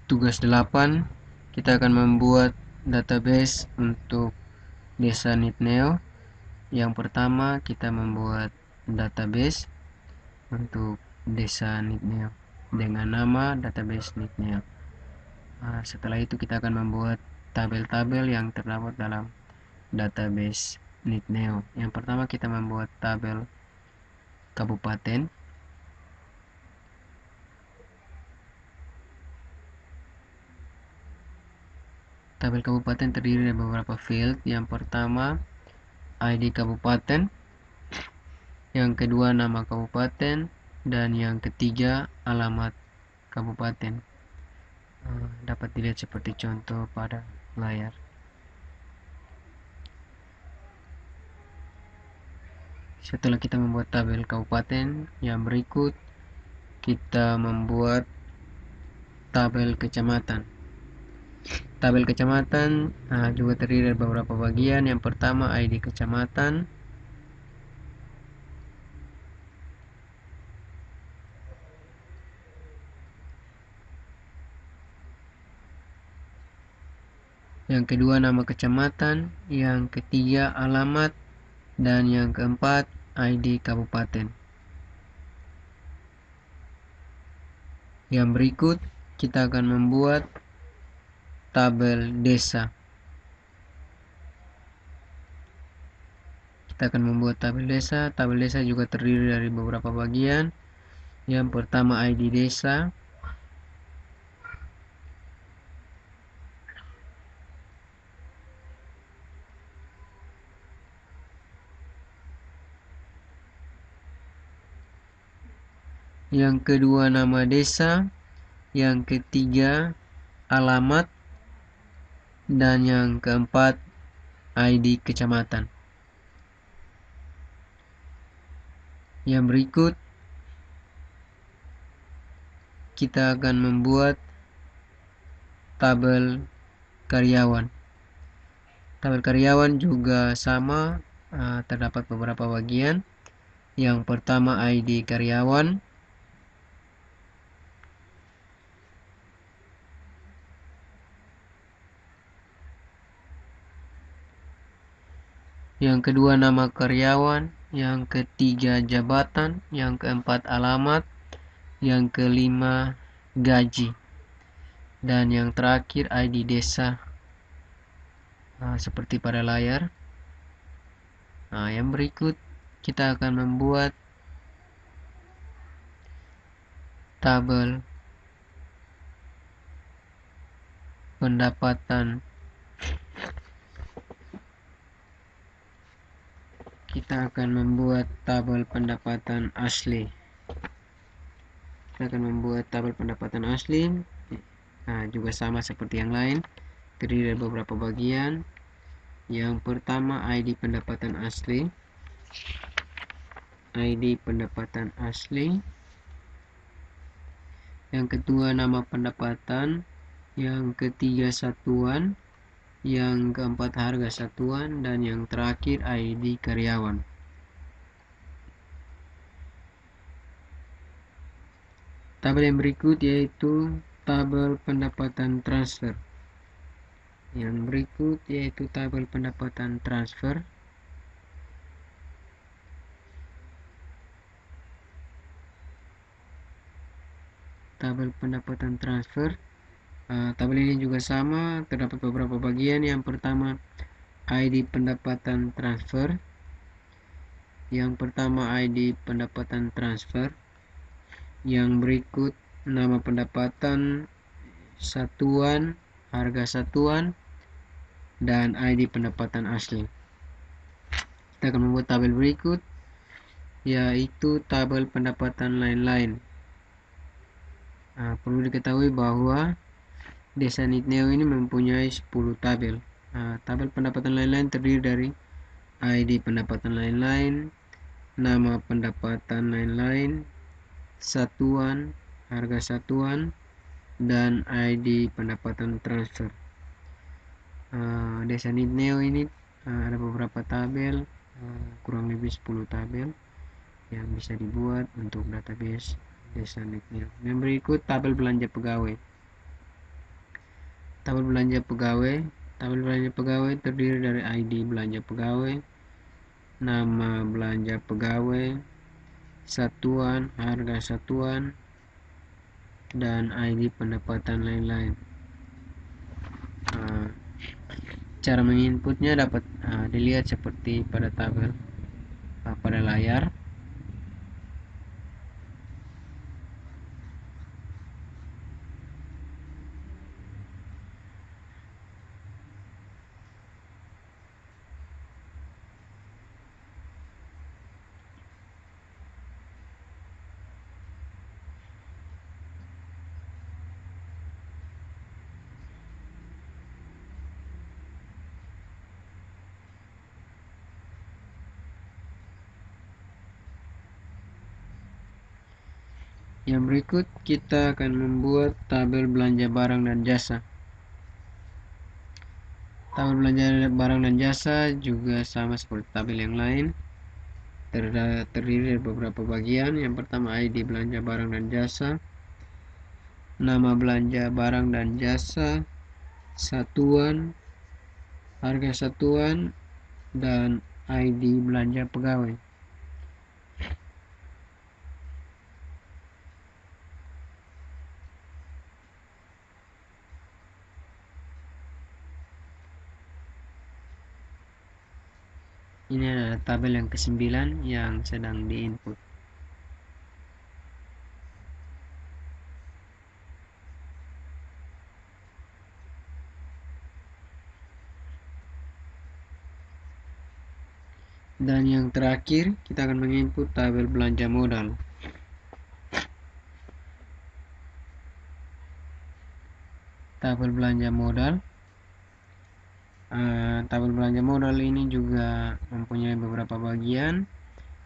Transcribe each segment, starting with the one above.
tugas 8 kita akan membuat database untuk Desa Nitneo. Yang pertama kita membuat database untuk Desa Nitneo dengan nama database Nitneo. Setelah itu kita akan membuat tabel-tabel yang terdapat dalam database Nitneo. Yang pertama kita membuat tabel kabupaten. Tabel kabupaten terdiri dari beberapa field. Yang pertama ID kabupaten, yang kedua nama kabupaten, dan yang ketiga alamat kabupaten. Dapat dilihat seperti contoh pada layar. Setelah kita membuat tabel kabupaten, yang berikut kita membuat tabel kecamatan. Tabel kecamatan juga terdiri dari beberapa bagian. Yang pertama ID kecamatan, yang kedua nama kecamatan, yang ketiga alamat, dan yang keempat ID kabupaten. Yang berikut kita akan membuat tabel desa. Kita akan membuat tabel desa. Tabel desa juga terdiri dari beberapa bagian. Yang pertama ID desa, yang kedua nama desa, yang ketiga alamat, dan yang keempat ID kecamatan. Yang berikut kita akan membuat tabel karyawan. Tabel karyawan juga sama, terdapat beberapa bagian. Yang pertama ID karyawan, yang kedua nama karyawan, yang ketiga jabatan, yang keempat alamat, yang kelima gaji, dan yang terakhir ID desa, seperti pada layar. Yang berikut kita akan membuat tabel pendapatan. Kita akan membuat tabel pendapatan asli. Kita akan membuat tabel pendapatan asli. Juga sama seperti yang lain, terdiri dari beberapa bagian. Yang pertama ID pendapatan asli. ID pendapatan asli. Yang kedua nama pendapatan. Yang ketiga satuan. Yang keempat harga satuan, dan yang terakhir ID karyawan. Tabel yang berikut yaitu tabel pendapatan transfer. Yang berikut yaitu tabel pendapatan transfer. Tabel pendapatan transfer. Tabel ini juga sama, terdapat beberapa bagian. Yang pertama ID pendapatan transfer. Yang pertama ID pendapatan transfer. Yang berikut nama pendapatan, satuan, harga satuan, dan ID pendapatan asli. Kita akan membuat tabel berikut, yaitu tabel pendapatan lain-lain. Perlu diketahui bahwa Desa Nitneo ini mempunyai 10 tabel. Tabel pendapatan lain-lain terdiri dari ID pendapatan lain-lain, nama pendapatan lain-lain, satuan, harga satuan, dan ID pendapatan transfer. Desa Nitneo ini ada beberapa tabel, kurang lebih 10 tabel yang bisa dibuat untuk database Desa Nitneo. Yang berikut tabel belanja pegawai. Tabel belanja pegawai. Tabel belanja pegawai terdiri dari ID belanja pegawai, nama belanja pegawai, satuan, harga satuan, dan ID pendapatan lain-lain. Cara menginputnya dapat dilihat seperti pada tabel pada layar. Yang berikut kita akan membuat tabel belanja barang dan jasa. Tabel belanja barang dan jasa juga sama seperti tabel yang lain, terdiri dari beberapa bagian. Yang pertama ID belanja barang dan jasa, nama belanja barang dan jasa, satuan, harga satuan, dan ID belanja pegawai. Ini adalah tabel yang ke-9 yang sedang diinput. Dan yang terakhir, kita akan menginput tabel belanja modal. Tabel belanja modal. Tabel belanja modal ini juga mempunyai beberapa bagian,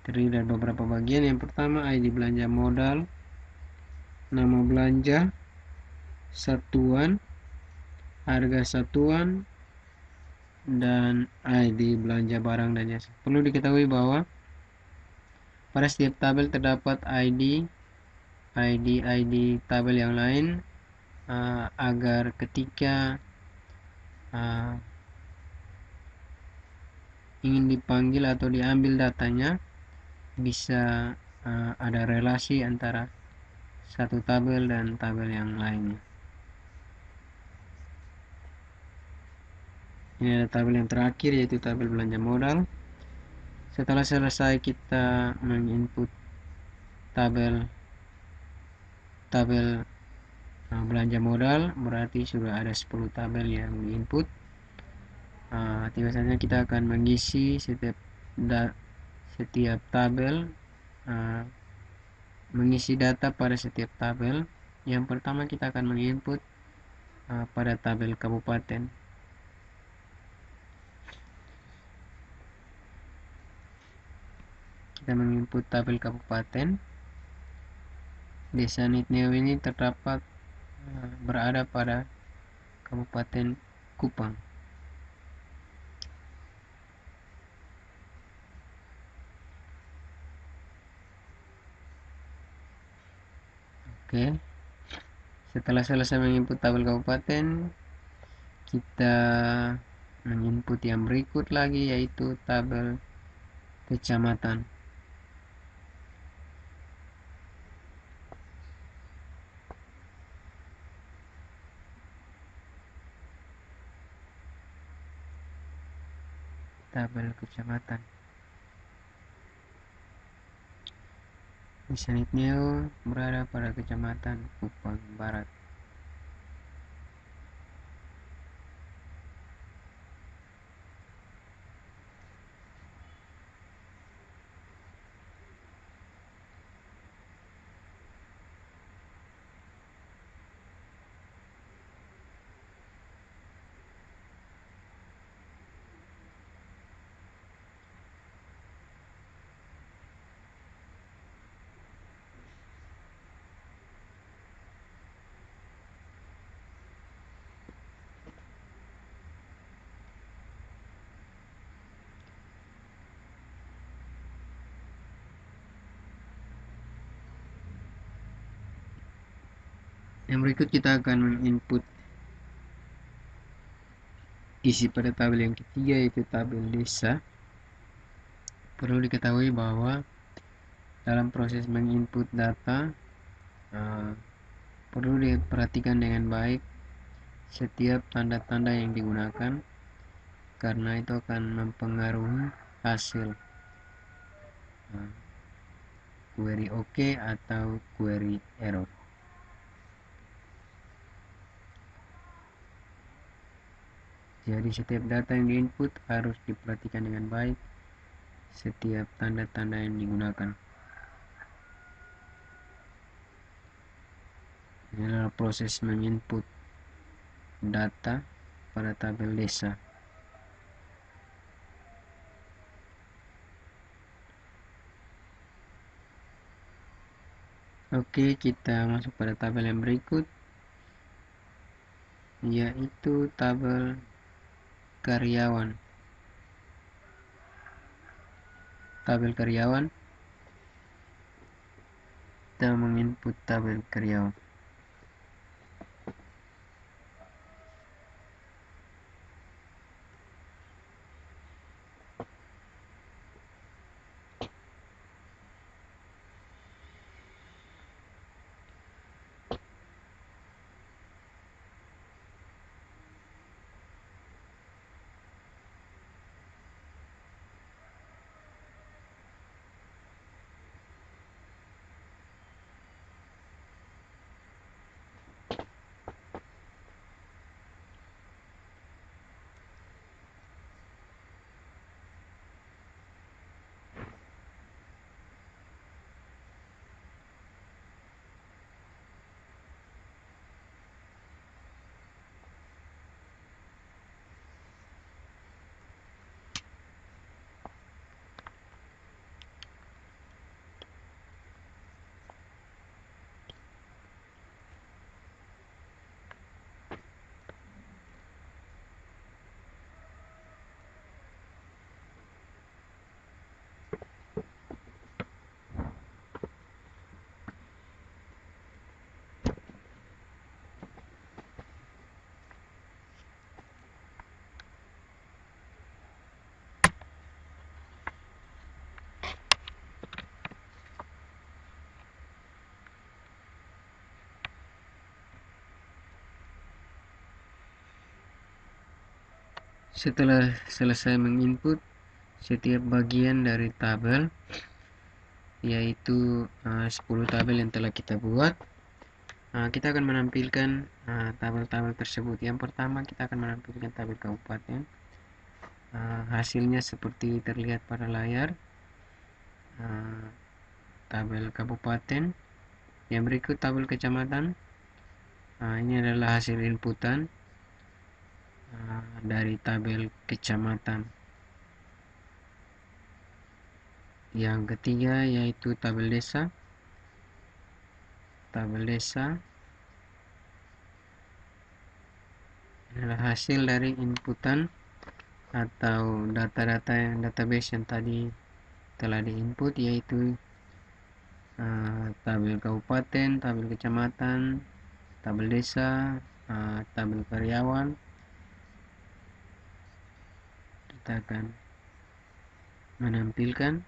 terdiri dari beberapa bagian. Yang pertama ID belanja modal, nama belanja, satuan, harga satuan, dan ID belanja barang dan jasa. Perlu diketahui bahwa pada setiap tabel terdapat ID tabel yang lain agar ketika ingin dipanggil atau diambil datanya bisa ada relasi antara satu tabel dan tabel yang lainnya. Ini ada tabel yang terakhir, yaitu tabel belanja modal. Setelah selesai kita menginput tabel belanja modal, berarti sudah ada 10 tabel yang diinput. Tiba saatnya kita akan mengisi setiap tabel, mengisi data pada setiap tabel. Yang pertama kita akan menginput pada tabel kabupaten. Kita menginput tabel kabupaten. Desa Nitneo ini terdapat berada pada Kabupaten Kupang. Oke. Setelah selesai menginput tabel kabupaten, kita menginput yang berikut lagi, yaitu tabel kecamatan. Tabel kecamatan. Desa Nitneo berada pada Kecamatan Kupang Barat. Yang berikut kita akan menginput isi pada tabel yang ketiga yaitu tabel desa. Perlu diketahui bahwa dalam proses menginput data perlu diperhatikan dengan baik setiap tanda-tanda yang digunakan, karena itu akan mempengaruhi hasil query OK atau query error. Jadi setiap data yang diinput harus diperhatikan dengan baik setiap tanda-tanda yang digunakan. Ini adalah proses menginput data pada tabel desa. Oke, kita masuk pada tabel yang berikut, yaitu tabel karyawan. Tabel karyawan, kita menginput tabel karyawan. Setelah selesai menginput setiap bagian dari tabel, yaitu 10 tabel yang telah kita buat, kita akan menampilkan tabel-tabel tersebut. Yang pertama, kita akan menampilkan tabel kabupaten. Hasilnya seperti terlihat pada layar, tabel kabupaten. Yang berikut tabel kecamatan. Ini adalah hasil inputan dari tabel kecamatan. Yang ketiga yaitu tabel desa. Tabel desa adalah hasil dari inputan atau data-data yang database yang tadi telah diinput, yaitu tabel kabupaten, tabel kecamatan, tabel desa, tabel karyawan. Kita akan menampilkan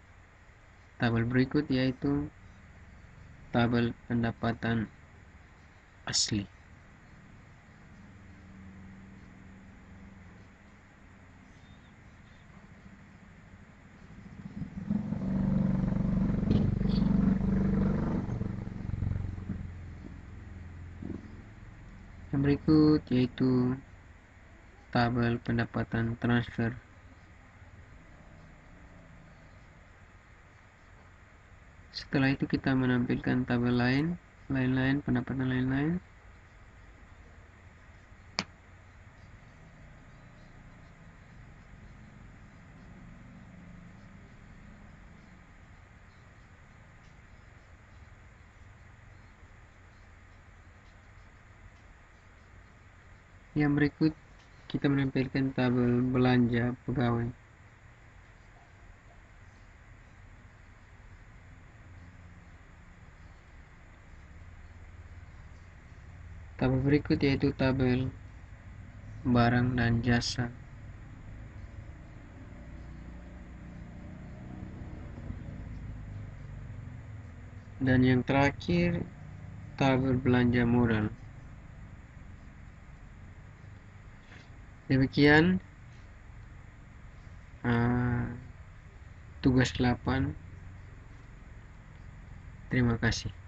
tabel berikut, yaitu tabel pendapatan asli. Yang berikut yaitu tabel pendapatan transfer. Setelah itu kita menampilkan tabel lain-lain, pendapatan lain-lain. Yang berikut kita menampilkan tabel belanja pegawai. Tabel berikut yaitu tabel barang dan jasa. Dan yang terakhir, tabel belanja modal. Demikian tugas 8. Terima kasih.